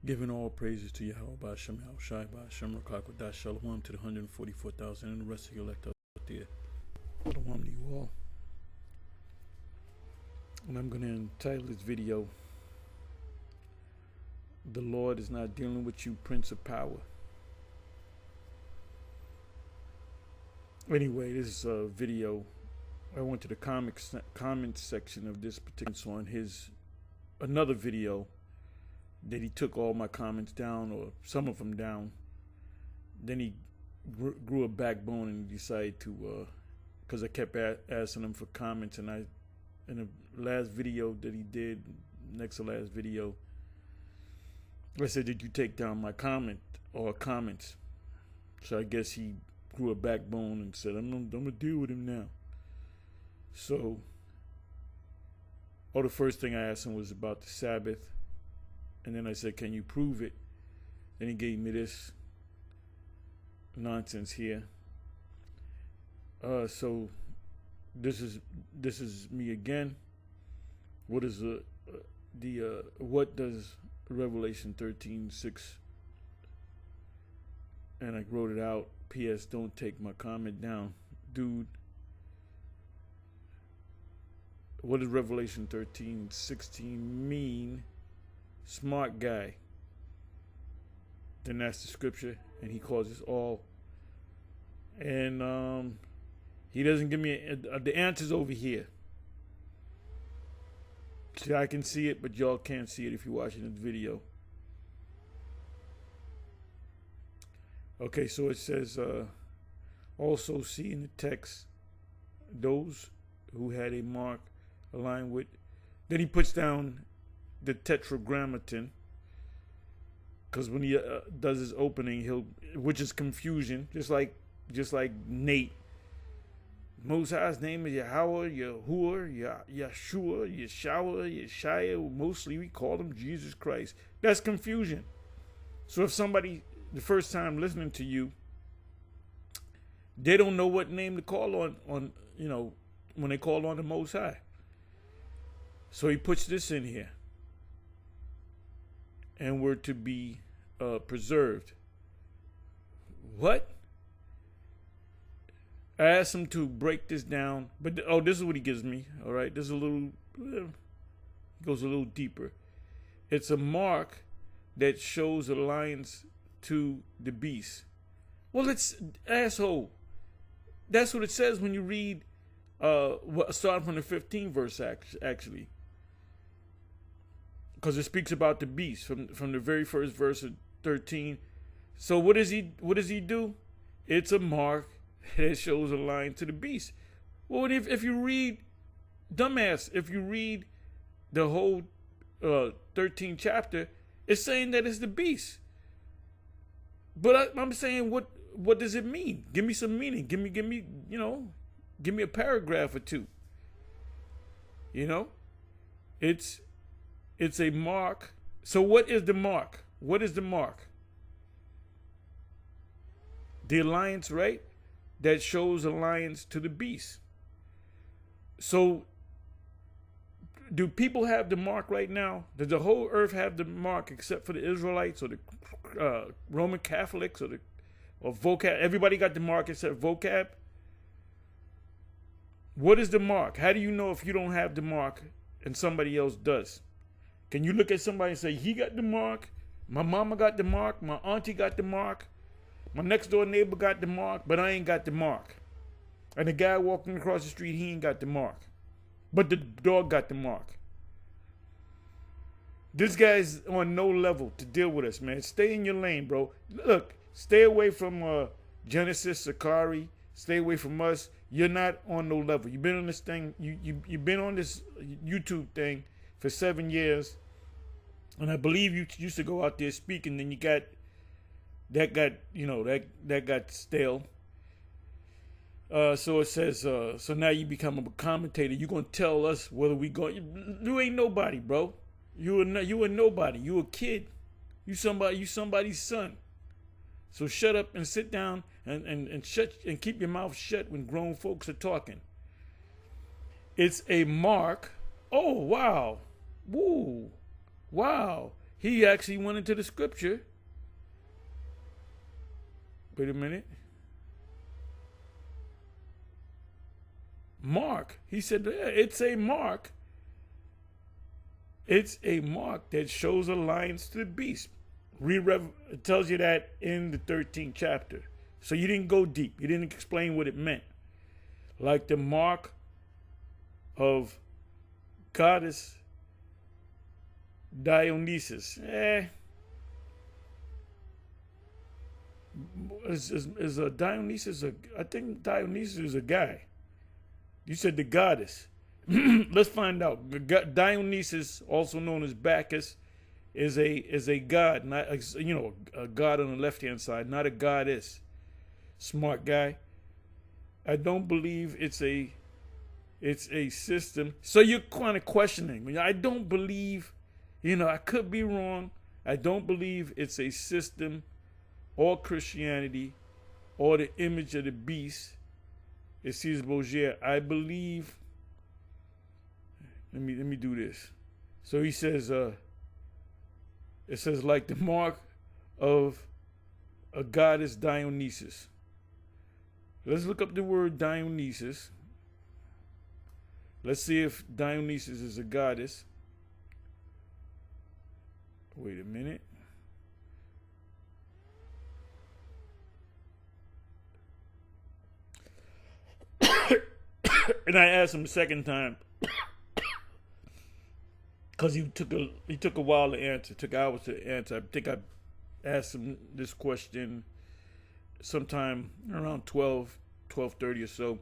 Giving all praises to Yahweh by Hashem, Shai by Hashem, Rakakwadash, Shalom to the 144,000 and the rest of your elect out there. Shalom to you all. And I'm going to entitle this video, "The Lord is Not Dealing With You, Prince of Power." Anyway, this video, I went to the comment section of this particular on his another video that he took all my comments down, or some of them down. Then he grew a backbone and decided to, because I kept asking him for comments, and in the last video that he did, next to last video, I said, "Did you take down my comment or comments?" So I guess he grew a backbone and said, I'm gonna deal with him now. So, the first thing I asked him was about the Sabbath. And then I said, "Can you prove it?" Then he gave me this nonsense here. So this is me again. What is what does Revelation 13:6? And I wrote it out. P.S. Don't take my comment down, dude. What does Revelation 13:16 mean? Smart guy. Then that's the scripture, and he calls us all. And he doesn't give me the answers over here. See, I can see it, but y'all can't see it if you're watching this video. Okay, so it says, also see in the text those who had a mark aligned with. Then he puts down the tetragrammaton, because when he does his opening, which is confusion, just like Nate. Most High's name is Yahweh, Yahuwah, Yeshua, Yeshua, Yeshaya. Mostly we call him Jesus Christ. That's confusion. So if somebody, the first time listening to you, they don't know what name to call on when they call on the Most High. So he puts this in here. And we're to be preserved. What? I asked him to break this down, but this is what he gives me. All right, this is goes a little deeper. It's a mark that shows alliance to the beast. Well, it's asshole. That's what it says when you read, starting from the 15th verse, actually. Because it speaks about the beast from the very first verse of 13. So what does he do? It's a mark that shows a line to the beast. Well, if you read, dumbass, if you read the whole 13th chapter, it's saying that it's the beast. But I'm saying, what does it mean? Give me some meaning. Give me a paragraph or two. It's a mark. So what is the mark? What is the mark? The alliance, right? That shows alliance to the beast. So do people have the mark right now? Does the whole earth have the mark except for the Israelites or the Roman Catholics or vocab? Everybody got the mark except vocab? What is the mark? How do you know if you don't have the mark and somebody else does? Can you look at somebody and say, he got the mark, my mama got the mark, my auntie got the mark, my next door neighbor got the mark, but I ain't got the mark. And the guy walking across the street, he ain't got the mark. But the dog got the mark. This guy's on no level to deal with us, man. Stay in your lane, bro. Look, stay away from Genesis, Sakari. Stay away from us. You're not on no level. You've been on this thing. You've been on this YouTube thing for 7 years. And I believe you used to go out there speaking, then that got stale. So it says, so now you become a commentator. You're going to tell us whether we go. You ain't nobody, bro. You a nobody. You a kid. You somebody's son. So shut up and sit down and shut and keep your mouth shut when grown folks are talking. It's a mark. Oh, wow. Woo. Wow. he actually went into the scripture. Wait a minute. Mark. He said, yeah, it's a mark. It's a mark that shows alliance to the beast. It tells you that in the 13th chapter. So you didn't go deep. You didn't explain what it meant. Like the mark of goddess Dionysus. Is a Dionysus I think Dionysus is a guy. You said the goddess. Let's find out. Dionysus, also known as Bacchus, is a god, not a god on the left hand side, not a goddess. Smart guy. I don't believe it's a system. So you're kind of questioning. I don't believe, I could be wrong. I don't believe it's a system or Christianity or the image of the beast. It sees Bogier. I believe. Let me do this. So he says, it says like the mark of a goddess Dionysus. Let's look up the word Dionysus. Let's see if Dionysus is a goddess. Wait a minute. And I asked him a second time because he took a while to answer. It took hours to answer. I think I asked him this question sometime around 12:30 or so.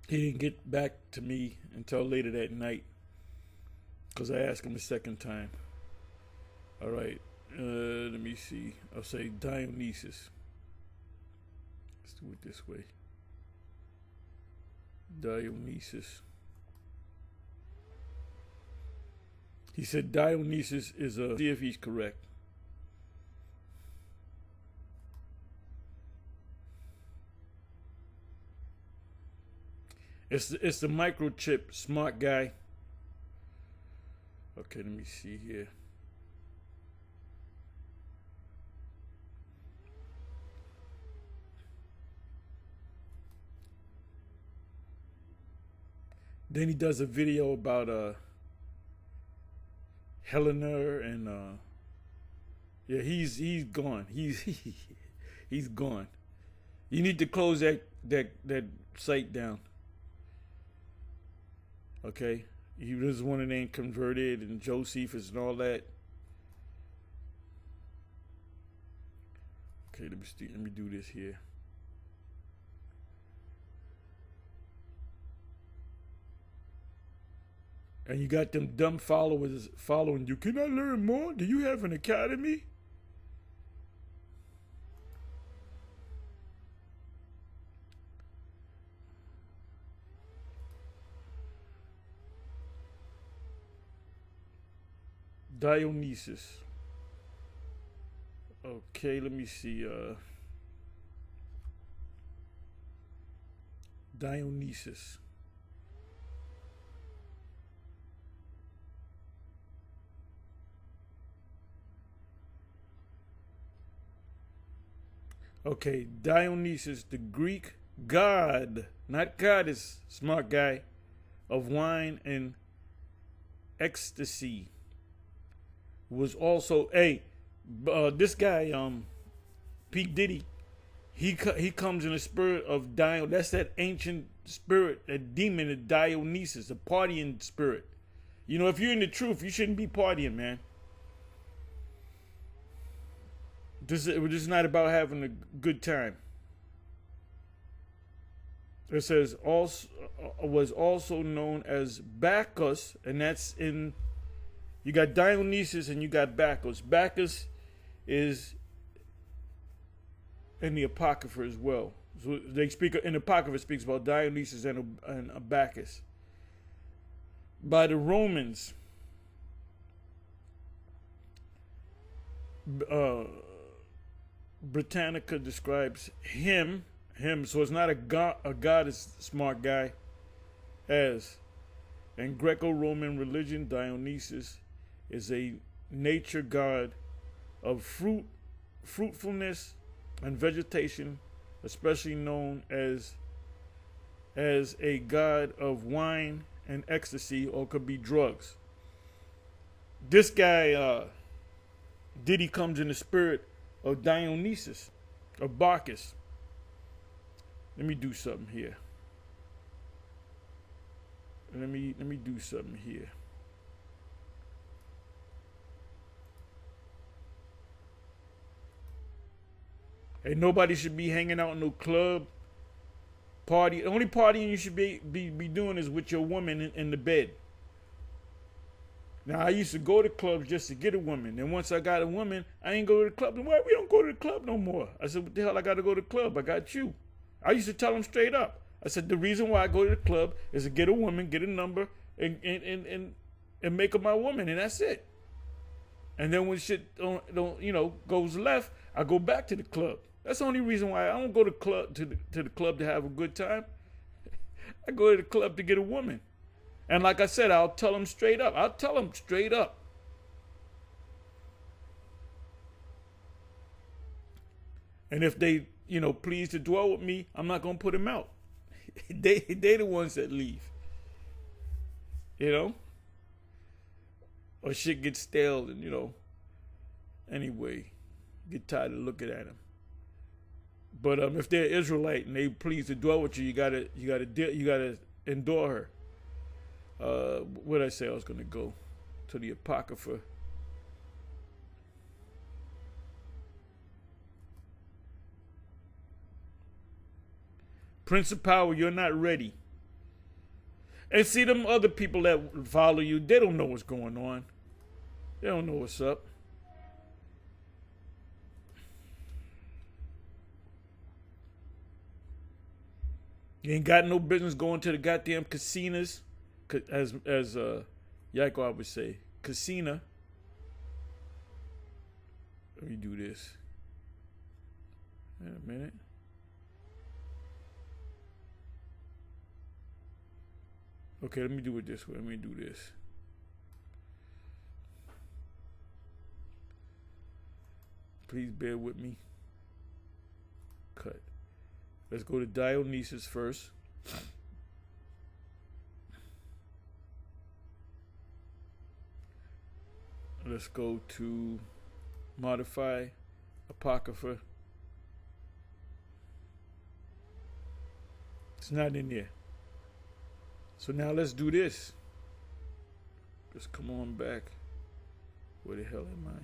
He didn't get back to me until later that night because I asked him a second time. All right, let me see. I'll say Dionysus. Let's do it this way. Dionysus. He said Dionysus is a. See if he's correct. It's the microchip smart guy. Okay, let me see here. Then he does a video about Helena and yeah, he's gone. He's gone. You need to close that site down. Okay? He was one of them converted and Josephus and all that. Okay, let me do this here. And you got them dumb followers following you. Can I learn more? Do you have an academy? Dionysus. Okay, let me see. Dionysus. Okay, Dionysus, the Greek god, not goddess, smart guy, of wine and ecstasy, was also this guy, P. Diddy. He comes in the spirit of Dion. That's that ancient spirit, that demon of Dionysus, a partying spirit. If you're in the truth, you shouldn't be partying, man. This is not about having a good time. It says was also known as Bacchus, and that's in. You got Dionysus and you got Bacchus. Bacchus is in the Apocrypha as well. So they speak in the Apocrypha speaks about Dionysus and Bacchus. By the Romans, Britannica describes him, so it's not a goddess smart guy, as in Greco-Roman religion, Dionysus is a nature god of fruitfulness and vegetation, especially known as a god of wine and ecstasy, or could be drugs. This guy, Diddy, comes in the spirit of Dionysus, of Bacchus. Let me do something here. Let me do something here. Hey, nobody should be hanging out in no club, party. The only partying you should be doing is with your woman in the bed. Now, I used to go to clubs just to get a woman. And once I got a woman, I ain't go to the club. Why we don't go to the club no more? I said, what the hell I got to go to the club? I got you. I used to tell them straight up. I said, the reason why I go to the club is to get a woman, get a number, and make her my woman, and that's it. And then when shit don't goes left, I go back to the club. That's the only reason why I don't go to the club to have a good time. I go to the club to get a woman. And like I said, I'll tell them straight up. And if they, please to dwell with me, I'm not going to put them out. they the ones that leave. Or shit gets stale and, anyway, get tired of looking at them. But if they're Israelite and they please to dwell with you, you gotta endure her. Where did I say I was gonna go? To the Apocrypha. Prince of Power, you're not ready. And see, them other people that follow you, they don't know what's going on. They don't know what's up. You ain't got no business going to the goddamn casinos, as Yaakov would say, casino. Let me do this. Wait a minute. Okay, let me do it this way. Let me do this. Please bear with me. Cut. Let's go to Dionysus first. Let's go to modify Apocrypha. It's not in there. So now let's do this. Just come on back. Where the hell am I?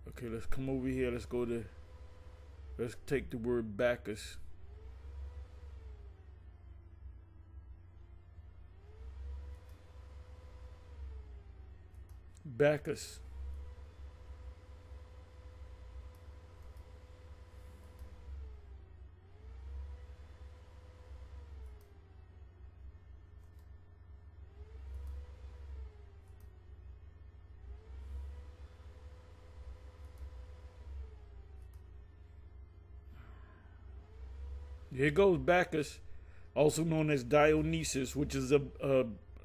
Okay, let's come over here. Let's take the word Bacchus. Bacchus. Here goes Bacchus, also known as Dionysus, which is a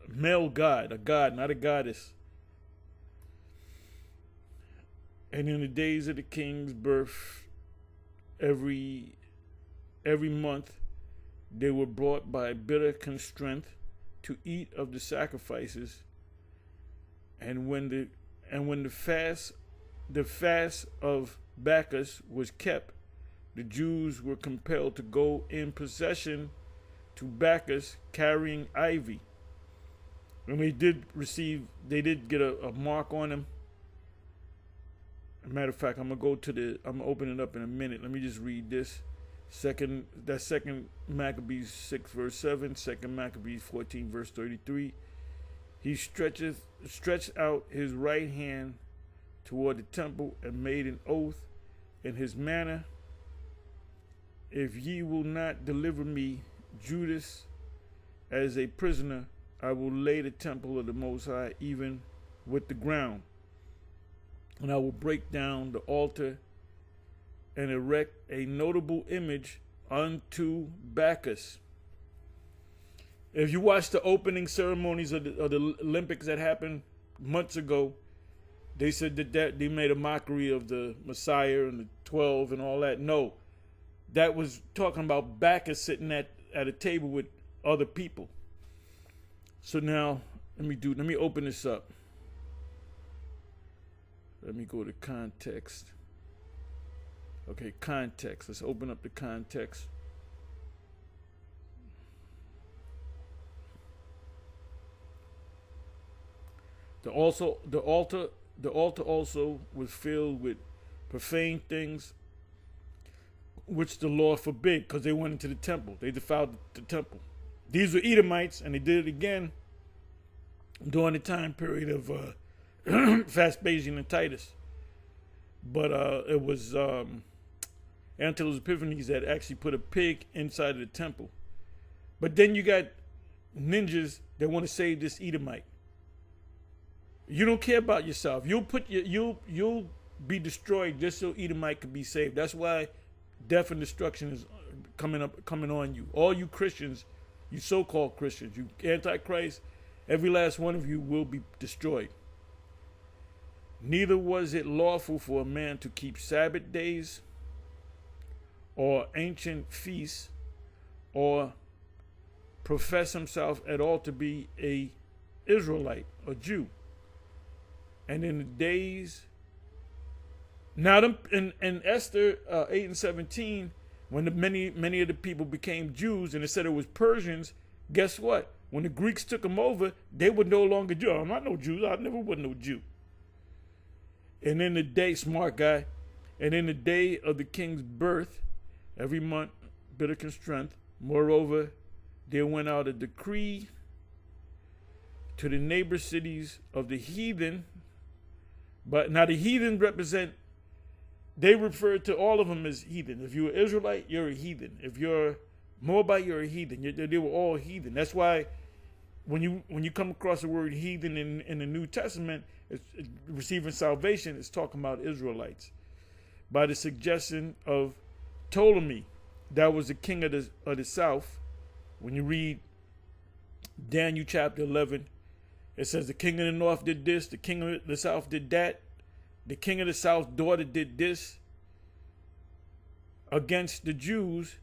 male god, not a goddess. And in the days of the king's birth, every month, they were brought by bitter constraint to eat of the sacrifices. And when the fast of Bacchus was kept, the Jews were compelled to go in procession to Bacchus carrying ivy. And they did get a mark on them. As a matter of fact, I'm gonna open it up in a minute. Let me just read this. Second Maccabees 6 verse 7, 2 Maccabees 14 verse 33. He stretched out his right hand toward the temple and made an oath in his manner. If ye will not deliver me, Judas, as a prisoner, I will lay the temple of the Most High even with the ground. And I will break down the altar and erect a notable image unto Bacchus. If you watch the opening ceremonies of the Olympics that happened months ago, they said that they made a mockery of the Messiah and the 12 and all that. No, that was talking about Bacchus sitting at a table with other people. So now let me open this up. Let me go to context. Okay, context. Let's open up the context. The altar also was filled with profane things, which the Lord forbid, because they went into the temple. They defiled the temple. These were Edomites, and they did it again during the time period of Vespasian and Titus. But it was Antiochus Epiphanes that actually put a pig inside of the temple. But then you got ninjas that want to save this Edomite. You don't care about yourself. You'll be destroyed just so Edomite could be saved. That's why death and destruction is coming on you. All you Christians, you so-called Christians, you antichrist, every last one of you will be destroyed. Neither was it lawful for a man to keep Sabbath days or ancient feasts or profess himself at all to be a Israelite or Jew. And in the days, now in Esther 8 and 17, when many of the people became Jews and it said it was Persians, guess what? When the Greeks took them over, they were no longer Jews. I'm not no Jew. I never was no Jew. And in the day, smart guy, and in the day of the king's birth, every month, bitter strength. Moreover, there went out a decree to the neighbor cities of the heathen. But now the heathen they refer to all of them as heathen. If you're an Israelite, you're a heathen. If you're Moabite, you're a heathen. They were all heathen. That's why when you come across the word heathen in the New Testament, it's receiving salvation, it's talking about Israelites. By the suggestion of Ptolemy, that was the king of the south. When you read Daniel chapter 11, it says the king of the north did this, the king of the south did that, the king of the south's daughter did this against the Jews,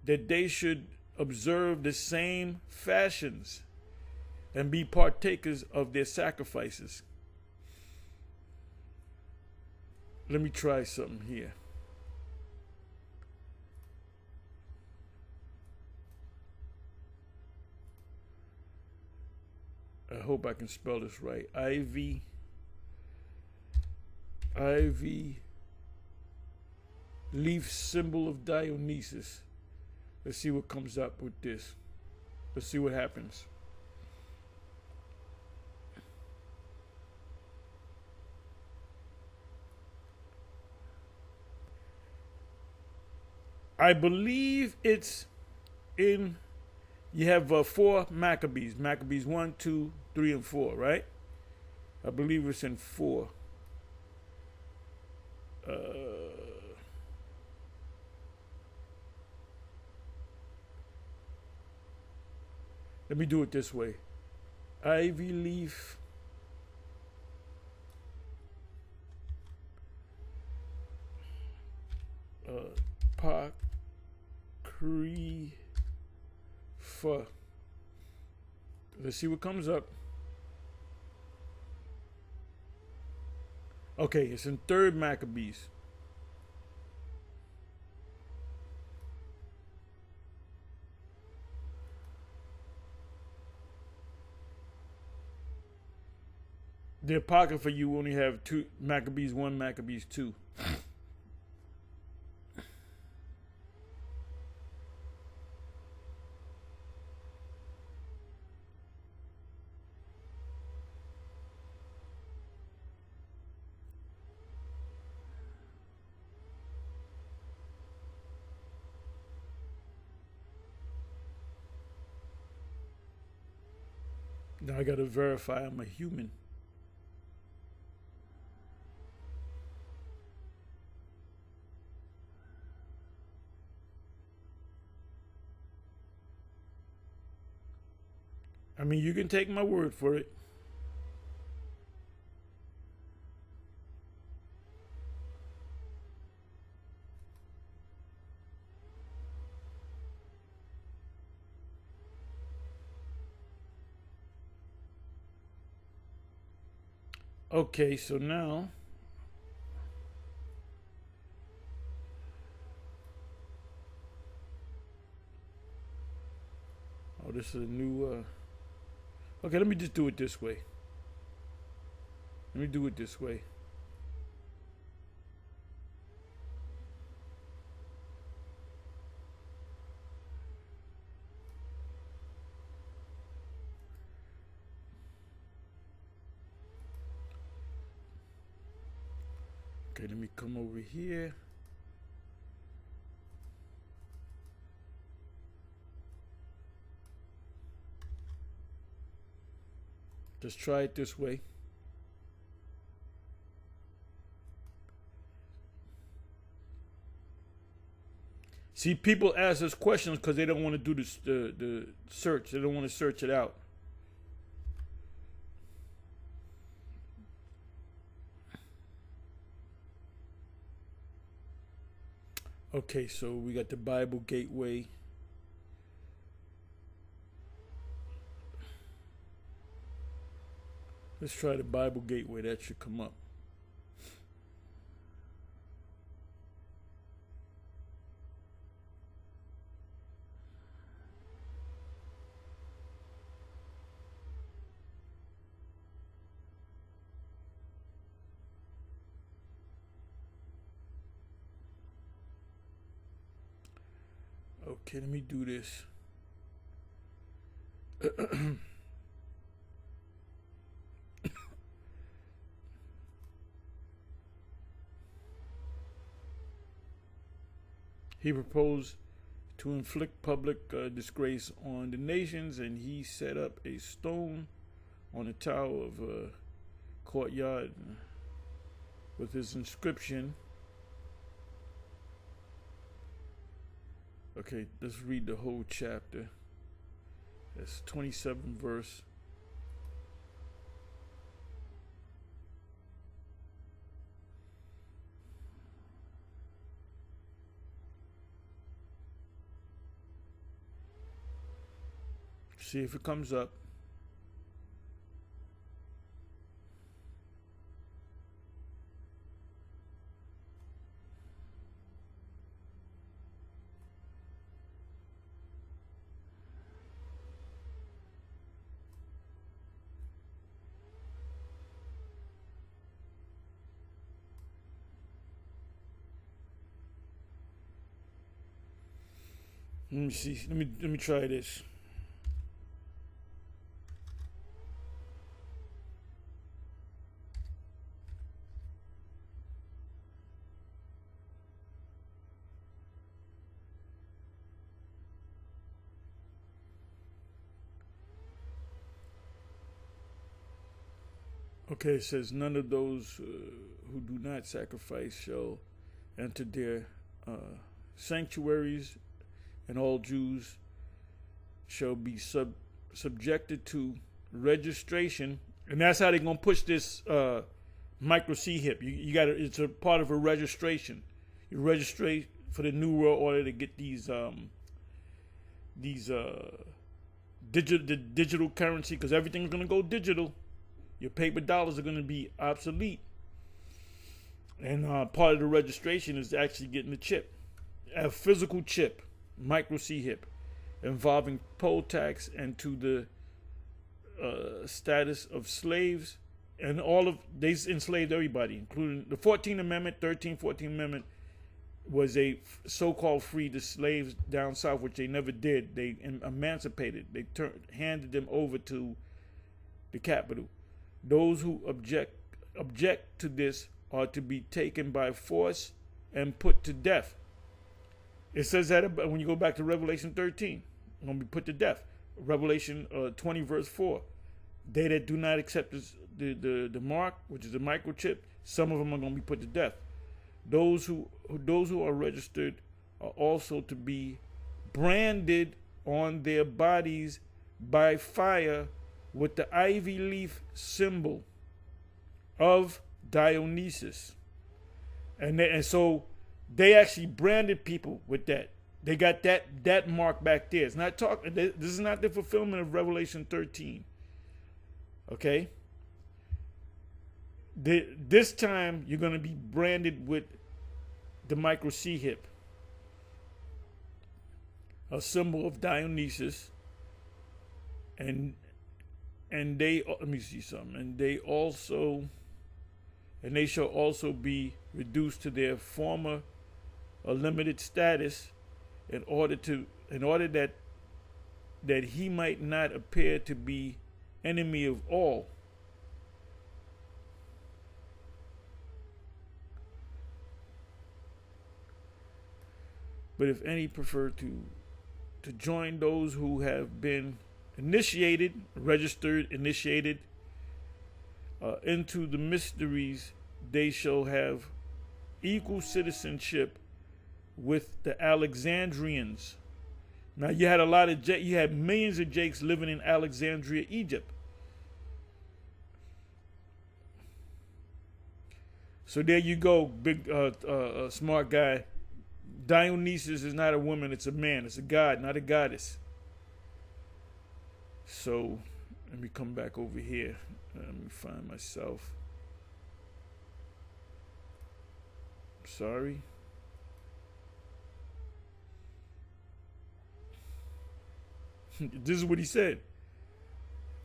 that they should observe the same fashions and be partakers of their sacrifices. Let me try something here. I hope I can spell this right. Ivy leaf symbol of Dionysus. Let's see what comes up with this. Let's see what happens. I believe it's in, you have 4 Maccabees. Maccabees 1, 2, 3, and 4, right? I believe it's in 4. Let me do it this way. Ivy leaf. Apocrypha. Let's see what comes up. Okay, it's in 3rd Maccabees. The Apocrypha, you only have 2 Maccabees 1, Maccabees 2. Now I got to verify I'm a human. mean, you can take my word for it. Okay, so now this is a new okay, let me just do it this way. Let me do it this way. Okay, let me come over here. Just try it this way. See, people ask us questions because they don't want to do this, the search. They don't want to search it out. Okay, so we got the Bible Gateway. Let's try the Bible Gateway. That should come up. Okay, let me do this. He proposed to inflict public disgrace on the nations, and he set up a stone on the tower of a courtyard with his inscription. Okay, let's read the whole chapter. That's 27 verse. See if it comes up. Let me see. Let me try this. Okay, it says, none of those who do not sacrifice shall enter their sanctuaries, and all Jews shall be subjected to registration. And that's how they're going to push this micro C-HIP. You got it's a part of a registration. You register for the New World Order to get these digital currency, because everything's going to go digital. Your paper dollars are going to be obsolete. And part of the registration is actually getting the chip. A physical chip, micro C-HIP, involving poll tax and to the status of slaves. And they enslaved everybody, including the 14th Amendment, 13th, 14th Amendment was a so-called free the slaves down south, which they never did. They emancipated. They handed them over to the capital. Those who object to this are to be taken by force and put to death. It says that when you go back to Revelation 13, going to be put to death. Revelation 20 verse 4. They that do not accept the mark, which is a microchip, some of them are going to be put to death. Those who are registered are also to be branded on their bodies by fire with the ivy leaf symbol of Dionysus. And so they actually branded people with that. They got that mark back there. It's not talking. This is not the fulfillment of Revelation 13. Okay. This time you're going to be branded with the micro C hip, a symbol of Dionysus, and they, let me see something. And they shall also be reduced to their former or limited status, in order that he might not appear to be enemy of all. But if any prefer to join those who have been registered into the mysteries, they shall have equal citizenship with the Alexandrians. Now you had you had millions of Jakes living in Alexandria, Egypt. So there you go, big smart guy. Dionysus is not a woman, it's a man. It's a god, not a goddess. So let me come back over here. Let me find myself. Sorry. This is what he said.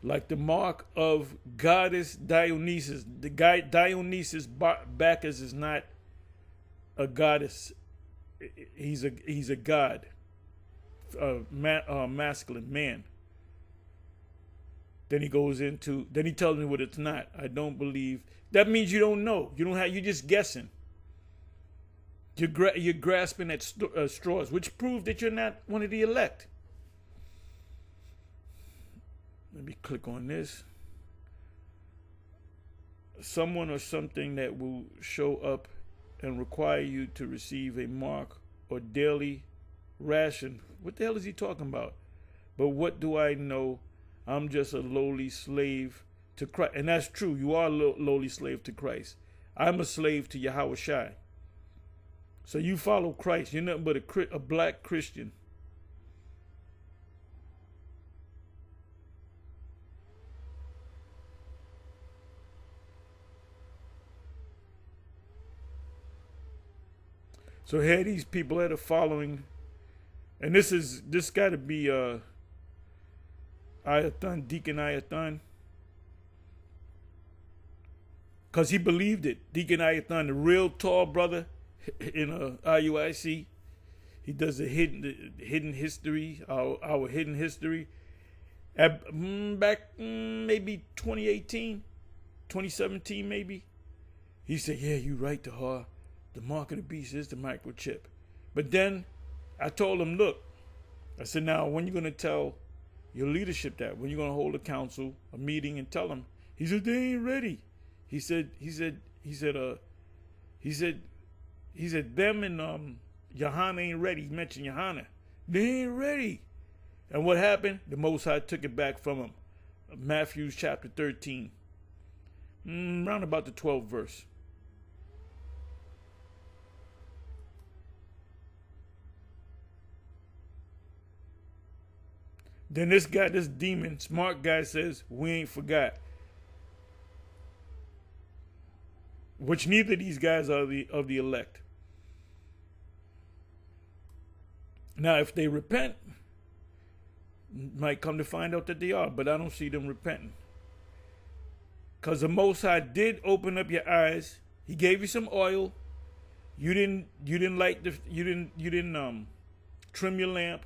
Like the mark of goddess Dionysus. The guy Dionysus Bacchus is not a goddess. He's a god, masculine man. Then he tells me what it's not. I don't believe. That means you don't know. You're just guessing. You're grasping at straws, which proves that you're not one of the elect. Let me click on this. Someone or something that will show up and require you to receive a mark or daily ration. What the hell is he talking about? But what do I know? I'm just a lowly slave to Christ. And that's true. You are a lowly slave to Christ. I'm a slave to Yahweh Shai. So you follow Christ. You're nothing but a black Christian. So here these people that are following, and this got to be Ayathon, Deacon Ayathon, because he believed it. Deacon Ayathon, the real tall brother in IUIC, he does the hidden history, our hidden history. Back maybe 2018, 2017 maybe, he said, "Yeah, you right, Tahar. The mark of the beast is the microchip." But then I told him, look, I said, now when you going to tell your leadership that? When you going to hold a council, a meeting, and tell them? He said, they ain't ready. He said them and Johanna ain't ready. He mentioned Johanna. They ain't ready. And what happened? The Most High took it back from him. Matthew chapter 13. Round about the 12th verse. Then this demon, smart guy says, we ain't forgot. Which neither of these guys are of the elect. Now, if they repent, might come to find out that they are, but I don't see them repenting. Because the Most High did open up your eyes. He gave you some oil. You didn't trim your lamp.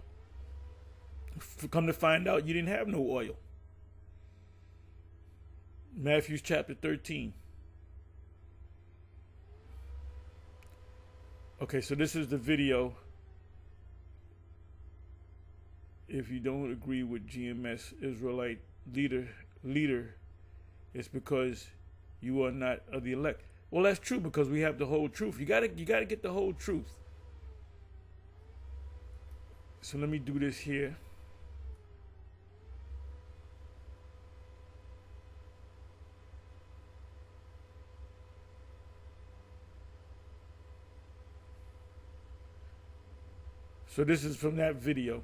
Come to find out you didn't have no oil. Matthew chapter 13. Okay, so this is the video. If you don't agree with GMS Israelite leader, it's because you are not of the elect. Well, that's true, because we have the whole truth. You gotta get the whole truth. So let me do this here. So this is from that video.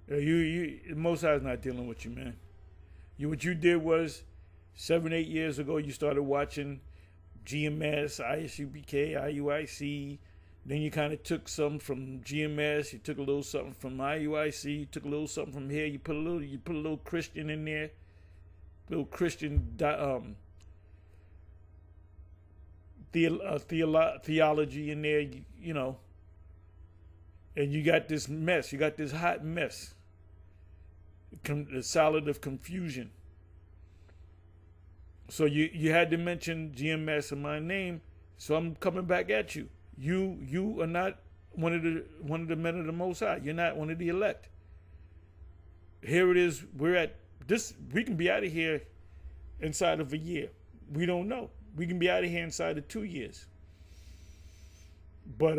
Most High's not dealing with you, man. What you did was 7, 8 years ago, you started watching GMS, ISUBK, IUIC. Then you kind of took some from GMS. You took a little something from IUIC. You took a little something from here. You put a little Christian in there, little Christian theology in there. You know, and you got this mess. You got this hot mess. The salad of confusion. So you had to mention GMS in my name, so I'm coming back at you. You are not one of the men of the Most High. You're not one of the elect. Here it is. We're at this. We can be out of here inside of a year. We don't know. We can be out of here inside of 2 years. But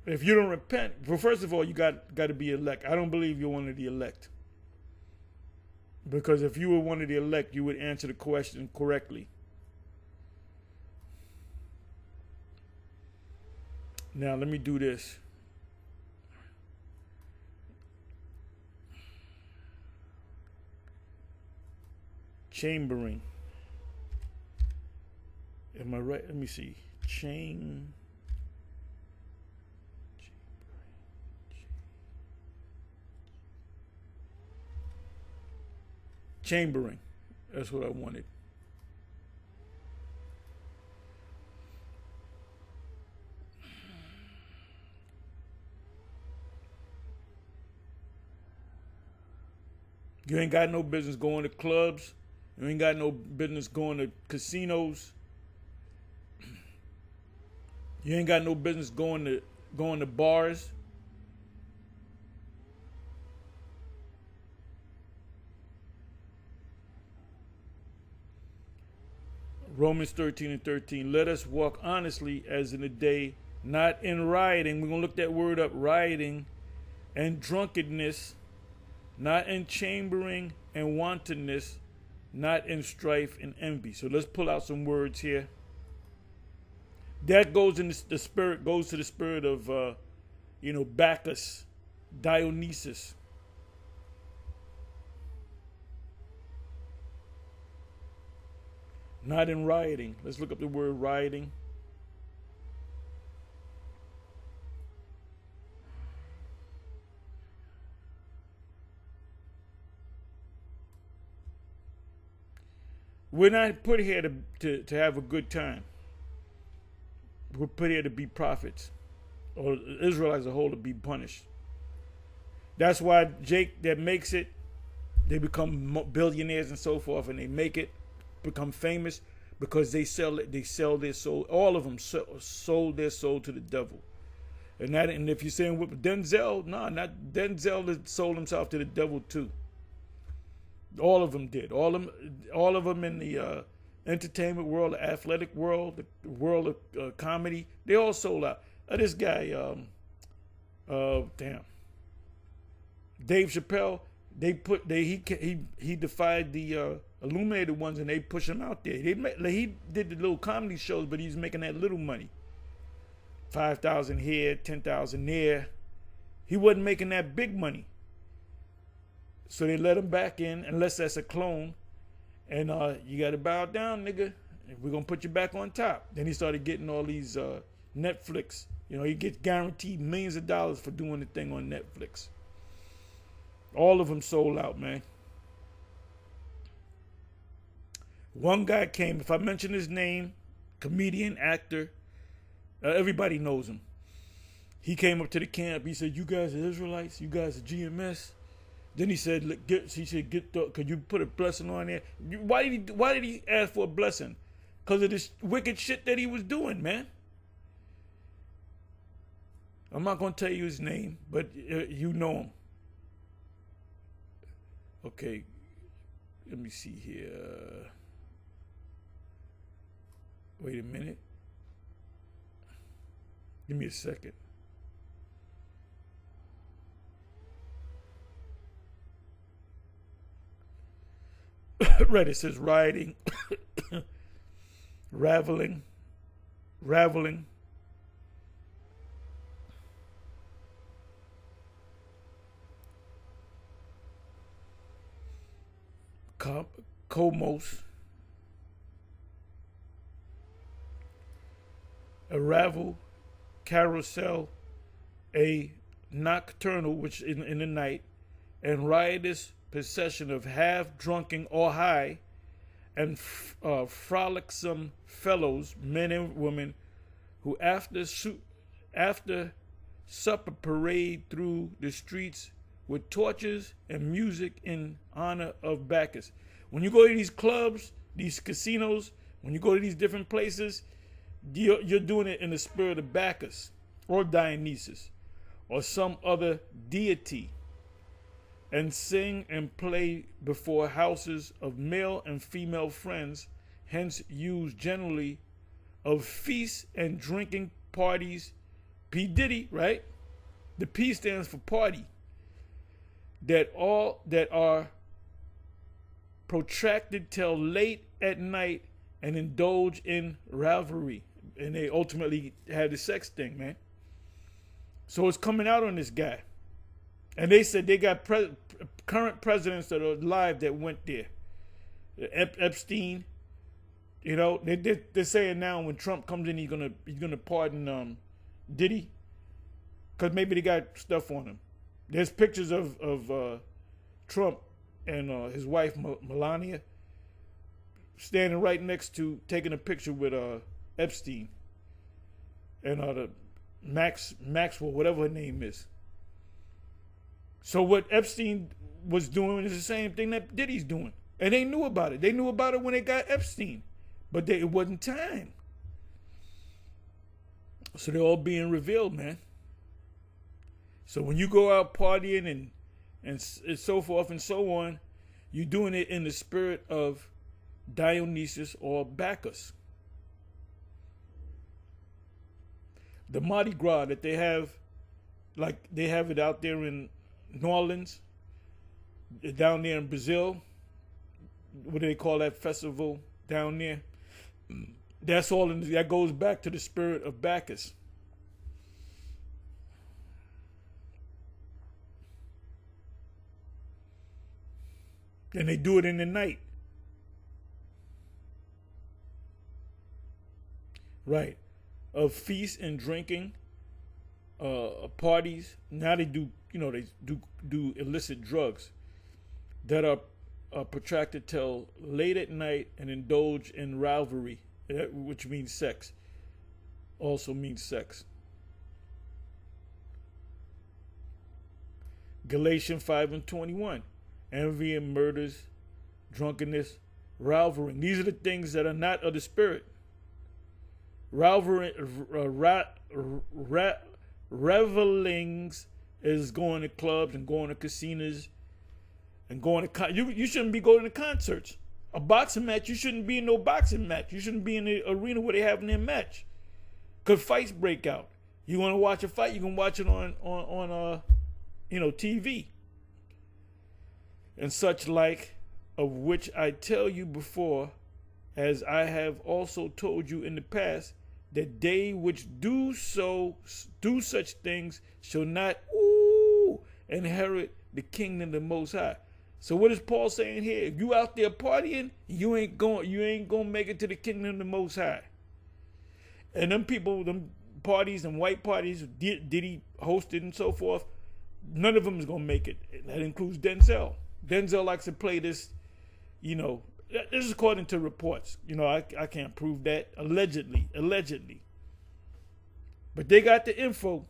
if you don't repent, well, first of all, you got to be elect. I don't believe you're one of the elect. Because if you were one of the elect, you would answer the question correctly. Now, let me do this. Chambering. Am I right? Let me see. Chambering. That's what I wanted. You ain't got no business going to clubs. You ain't got no business going to casinos. You ain't got no business going to bars. Romans 13:13. Let us walk honestly as in the day, not in rioting. We're going to look that word up, rioting, and drunkenness, not in chambering and wantonness, not in strife and envy. So let's pull out some words here. That goes in the spirit, goes to the spirit of, Bacchus, Dionysus. Not in rioting. Let's look up the word rioting. We're not put here to have a good time. We're put here to be prophets, or Israel as a whole to be punished. That's why Jake that makes it, they become billionaires and so forth, and they make it, become famous because they sell their soul. All of them sold their soul to the devil. And if you're saying with Denzel, not Denzel that sold himself to the devil too. All of them did. All of them in the entertainment world, the athletic world, the world of comedy, they all sold out. This guy, Dave Chappelle, he defied the Illuminated ones, and they push him out there. He did the little comedy shows, but he's making that little money. 5,000 here, 10,000 there. He wasn't making that big money. So they let him back in, unless that's a clone. And you got to bow down, nigga. We're going to put you back on top. Then he started getting all these Netflix. He gets guaranteed millions of dollars for doing the thing on Netflix. All of them sold out, man. One guy came, if I mention his name, comedian, actor, everybody knows him. He came up to the camp. He said, "You guys are Israelites. You guys are GMS." Then he said, "Could you put a blessing on there?" Why did he ask for a blessing? Because of this wicked shit that he was doing, man. I'm not going to tell you his name, but you know him. Okay, let me see here. Wait a minute. Give me a second. Right, it says rioting, raveling, Comos, a ravel, carousel, a nocturnal, which in the night, and riotous procession of half-drunken or high and frolicsome fellows, men and women, who after supper parade through the streets with torches and music in honor of Bacchus. When you go to these clubs, these casinos, when you go to these different places, you're doing it in the spirit of Bacchus or Dionysus or some other deity, and sing and play before houses of male and female friends, hence used generally of feasts and drinking parties. P. Diddy, right? The P stands for party. That are protracted till late at night and indulge in revelry. And they ultimately had the sex thing, man. So it's coming out on this guy. And they said they got current presidents that are alive that went there. Epstein, you know, they're saying now when Trump comes in, he's gonna pardon Diddy, because maybe they got stuff on him. There's pictures of Trump and his wife Melania standing right next to, taking a picture with Epstein and the Maxwell, whatever her name is. So what Epstein was doing is the same thing that Diddy's doing. And they knew about it. They knew about it when they got Epstein. But it wasn't time. So they're all being revealed, man. So when you go out partying and so forth and so on, you're doing it in the spirit of Dionysus or Bacchus. The Mardi Gras that they have, like they have it out there in New Orleans, down there in Brazil, what do they call that festival down there? That's all that goes back to the spirit of Bacchus. And they do it in the night. Right. Of feast and drinking, parties. Now they do, they do illicit drugs that are protracted till late at night and indulge in revelry, which means sex. Also means sex. Galatians 5:21. Envy and murders, drunkenness, reveling. These are the things that are not of the spirit. Revelings is going to clubs and going to casinos and going to you shouldn't be going to concerts. A boxing match, you shouldn't be in no boxing match. You shouldn't be in the arena where they having their match, because fights break out. You want to watch a fight, you can watch it on TV and such like, of which I tell you before, as I have also told you in the past, that they which do such things shall not inherit the kingdom of the Most High. So what is Paul saying here? If you out there partying, you ain't gonna make it to the kingdom of the Most High. And them people, them parties and white parties, Diddy hosted and so forth, none of them is gonna make it. That includes Denzel. Denzel likes to play this, this is according to reports. I can't prove that. Allegedly. But they got the info.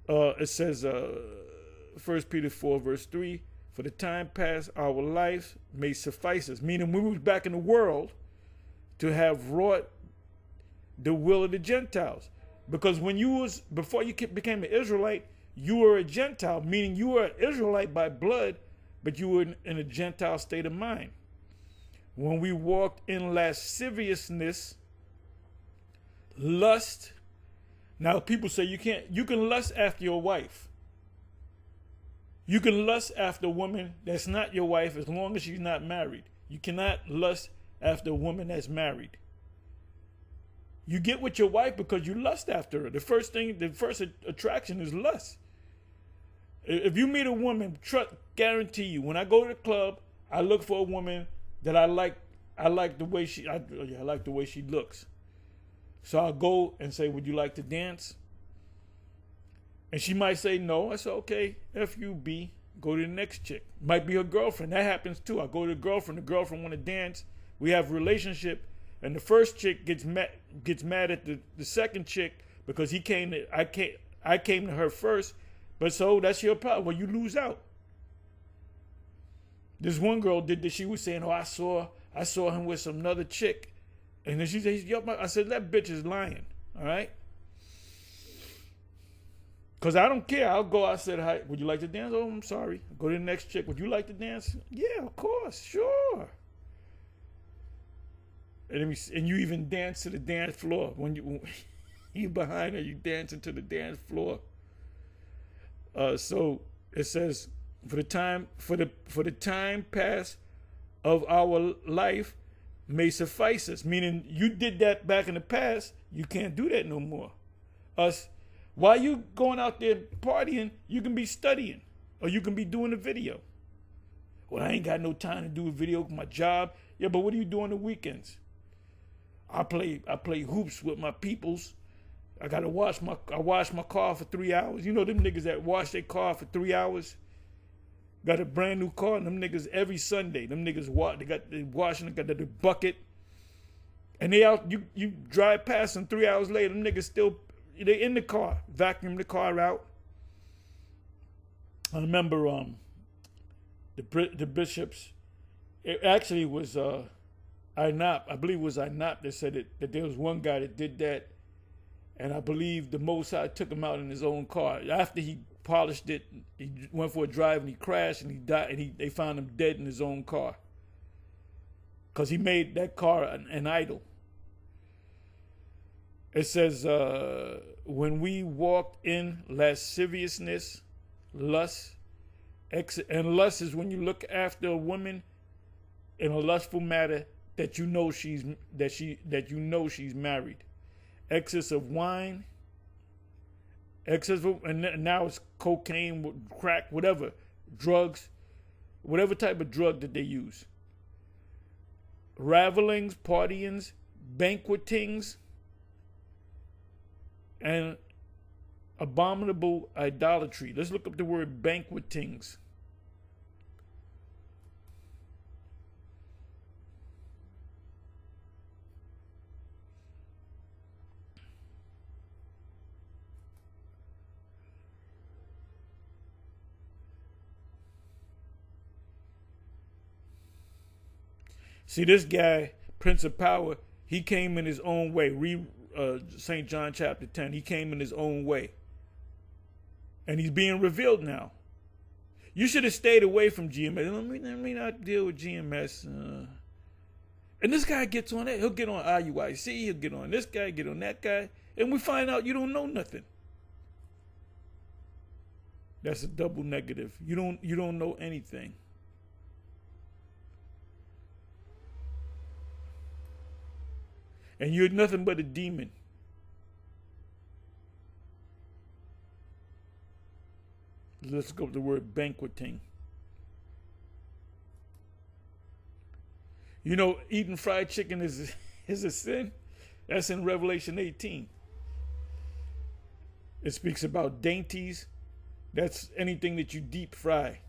It says, 1 Peter 4, verse 3, for the time past our life may suffice us. Meaning we was back in the world to have wrought the will of the Gentiles. Because before you became an Israelite, you were a Gentile, meaning you were an Israelite by blood, but you were in a Gentile state of mind. When we walked in lasciviousness, lust. Now people say you can lust after your wife. You can lust after a woman that's not your wife as long as she's not married. You cannot lust after a woman that's married. You get with your wife because you lust after her. The first attraction is lust. If you meet a woman, guarantee you, when I go to the club, I look for a woman that I like. I like the way I like the way she looks. So I'll go and say, "Would you like to dance?" And she might say no. I say, "Okay, F you, B. Go to the next chick." Might be her girlfriend. That happens too. I go to the girlfriend want to dance. We have a relationship, and the first chick gets mad at the second chick because I came to her first. But so that's your problem. Well, you lose out. This one girl did this. She was saying, "Oh, I saw him with some other chick," and then she said, "Yup." I said, "That bitch is lying." All right. Because I don't care. I'll go. I said, "Hi, would you like to dance?" "Oh, I'm sorry." Go to the next chick. "Would you like to dance?" "Yeah, of course, sure." And you even dance to the dance floor. When you behind her, you dancing to the dance floor. So it says, for the time past of our life may suffice us. Meaning you did that back in the past. You can't do that no more. While you going out there partying, you can be studying or you can be doing a video. "Well, I ain't got no time to do a video with my job." "Yeah, but what do you do on the weekends?" I play hoops with my peoples. I wash my car for 3 hours. You know them niggas that wash their car for 3 hours? Got a brand new car, and them niggas every Sunday, them niggas they washing, they got the bucket. And they out, you drive past them 3 hours later, them niggas still, they in the car, vacuum the car out. I remember the bishops, it actually was Inap, I believe it was Inap that said that there was one guy that did that, and I believe the Most High took him out in his own car. After he polished it, he went for a drive and he crashed and he died, and they found him dead in his own car. Because he made that car an idol. It says, when we walked in lasciviousness, lust, and lust is when you look after a woman in a lustful matter that you know she's married. Excess of wine, and now it's cocaine, crack, whatever, drugs, whatever type of drug that they use. Ravelings, partyings, banquetings, and abominable idolatry. Let's look up the word banquetings. See, this guy, Prince of Power, he came in his own way. Read St. John chapter 10. He came in his own way. And he's being revealed now. You should have stayed away from GMS. Let me not deal with GMS. And this guy gets on it. He'll get on IUIC. He'll get on this guy, get on that guy. And we find out you don't know nothing. That's a double negative. You don't know anything. And you're nothing but a demon. Let's go with the word banqueting. You know, eating fried chicken is a sin. That's in Revelation 18. It speaks about dainties. That's anything that you deep fry.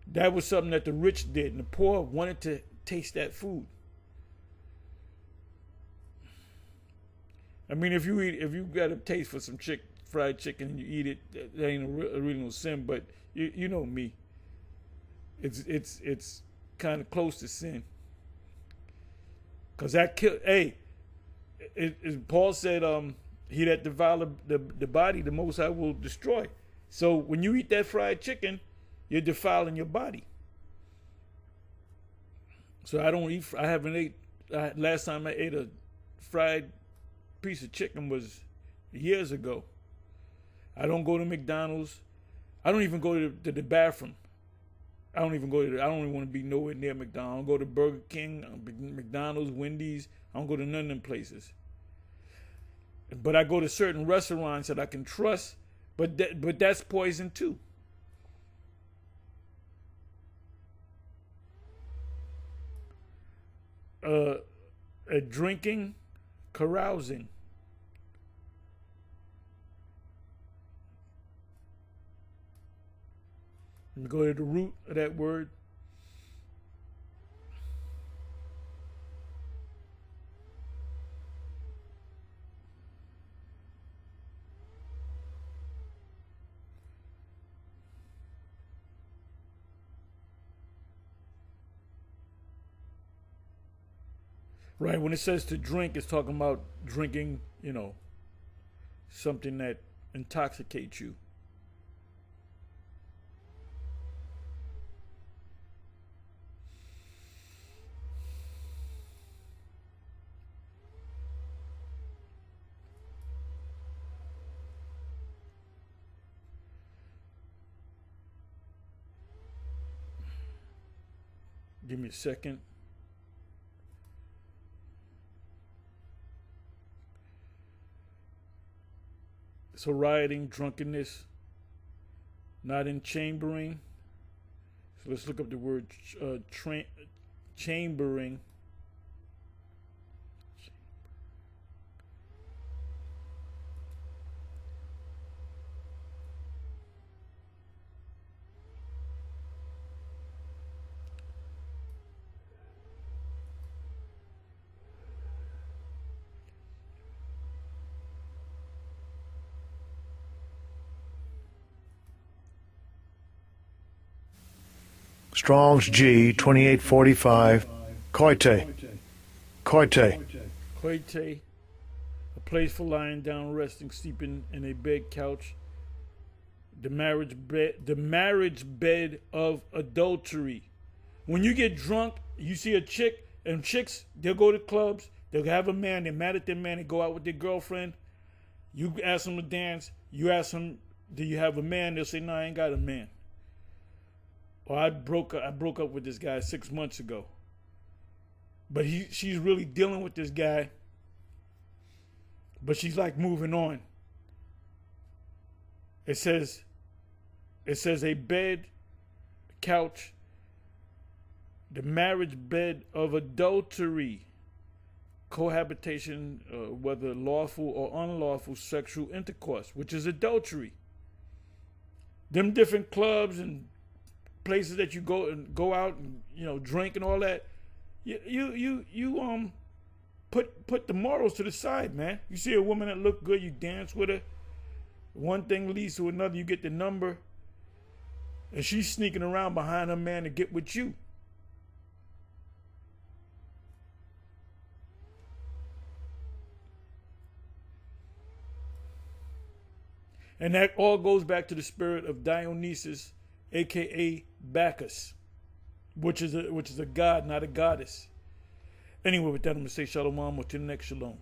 That was something that the rich did, and the poor wanted to taste that food. I mean, if you got a taste for some fried chicken and you eat it, that ain't a really no sin. But you know me, it's kind of close to sin. Cause that kill. Hey, Paul said, he that devour the body, the Most High will destroy. So when you eat that fried chicken, you're defiling your body. So I haven't ate. Last time I ate a fried piece of chicken was years ago. I don't go to McDonald's. I don't even go to the bathroom. I don't even want to be nowhere near McDonald's. I don't go to Burger King, McDonald's, Wendy's. I don't go to none of them places. But I go to certain restaurants that I can trust But that's poison too. Drinking, carousing. Let me go to the root of that word. Right, when it says to drink, it's talking about drinking, something that intoxicates you. Give me a second. So rioting, drunkenness, not in chambering. So let's look up the word chambering. Strong's G 2845. Koite. Koite. Koite, a place for lying down, resting, sleeping in a bed, couch. The marriage bed of adultery. When you get drunk, you see a chick, and chicks, they'll go to clubs, they'll have a man, they're mad at their man, they go out with their girlfriend. You ask them to dance, you ask them, do you have a man? They'll say, no, I ain't got a man. Or I broke up with this guy 6 months ago. But she's really dealing with this guy. But she's like moving on. It says a bed, couch, the marriage bed of adultery, cohabitation, whether lawful or unlawful sexual intercourse, which is adultery. Them different clubs and places that you go out and drink and all that, you put the morals to the side, man. You see a woman that look good, you dance with her. One thing leads to another, you get the number, and she's sneaking around behind her man to get with you. And that all goes back to the spirit of Dionysus, aka Bacchus, which is a god, not a goddess. Anyway, with that, I'm going to say shalom, or to the next shalom.